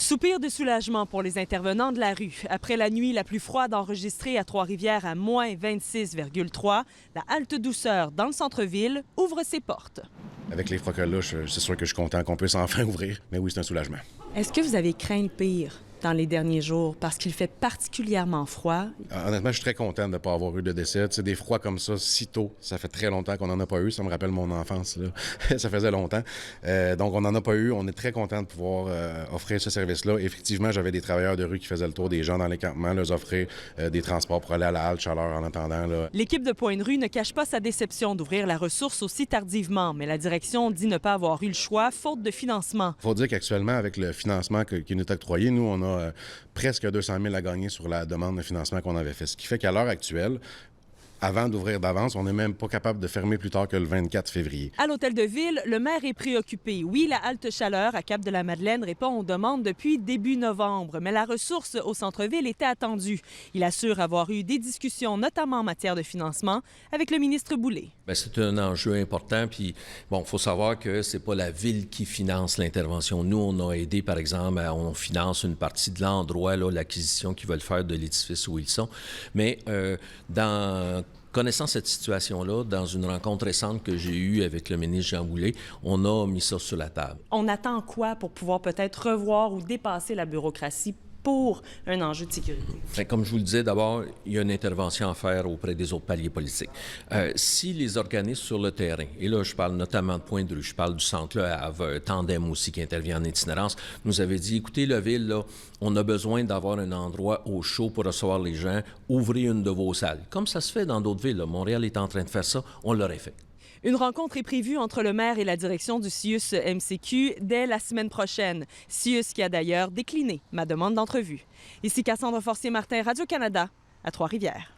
Soupir de soulagement pour les intervenants de la rue. Après la nuit la plus froide enregistrée à Trois-Rivières à moins 26,3, la halte douceur dans le centre-ville ouvre ses portes. Avec les froqueluches, c'est sûr que je suis content qu'on puisse enfin ouvrir. Mais oui, c'est un soulagement. Est-ce que vous avez craint le pire dans les derniers jours parce qu'il fait particulièrement froid? Honnêtement, je suis très content de ne pas avoir eu de décès. Tu sais, des froids comme ça, si tôt, ça fait très longtemps qu'on n'en a pas eu. Ça me rappelle mon enfance, là. Ça faisait longtemps. Donc, on n'en a pas eu. On est très content de pouvoir offrir ce service-là. Effectivement, j'avais des travailleurs de rue qui faisaient le tour des gens dans les campements, leur offrir des transports pour aller à la halte chaleur en attendant. Là. L'équipe de Point-de-Rue ne cache pas sa déception d'ouvrir la ressource aussi tardivement, mais la direction dit ne pas avoir eu le choix, faute de financement. Il faut dire qu'actuellement, avec le financement qui nous est octroyé, nous, on a presque 200 000 à gagner sur la demande de financement qu'on avait fait. Ce qui fait qu'à l'heure actuelle, avant d'ouvrir d'avance, on n'est même pas capable de fermer plus tard que le 24 février. À l'Hôtel de Ville, le maire est préoccupé. Oui, la halte chaleur à Cap-de-la-Madeleine répond aux demandes depuis début novembre, mais la ressource au centre-ville était attendue. Il assure avoir eu des discussions, notamment en matière de financement, avec le ministre Boulay. Bien, c'est un enjeu important. Puis, bon, il faut savoir que c'est pas la ville qui finance l'intervention. Nous, on a aidé, par exemple, on finance une partie de l'endroit, l'acquisition qu'ils veulent faire de l'édifice où ils sont. Mais connaissant cette situation-là, dans une rencontre récente que j'ai eue avec le ministre Jean Boulet, on a mis ça sur la table. On attend quoi pour pouvoir peut-être revoir ou dépasser la bureaucratie pour un enjeu de sécurité? Bien, comme je vous le disais, d'abord, il y a une intervention à faire auprès des autres paliers politiques. Si les organismes sur le terrain, et là, je parle notamment de Point-de-Rue, je parle du centre là, Tandem aussi qui intervient en itinérance, nous avait dit, écoutez, la ville, là, on a besoin d'avoir un endroit au chaud pour recevoir les gens, ouvrez une de vos salles. Comme ça se fait dans d'autres villes, là. Montréal est en train de faire ça, on l'aurait fait. Une rencontre est prévue entre le maire et la direction du CIUS MCQ dès la semaine prochaine. CIUS qui a d'ailleurs décliné ma demande d'entrevue. Ici Cassandre Forcier-Martin, Radio-Canada, à Trois-Rivières.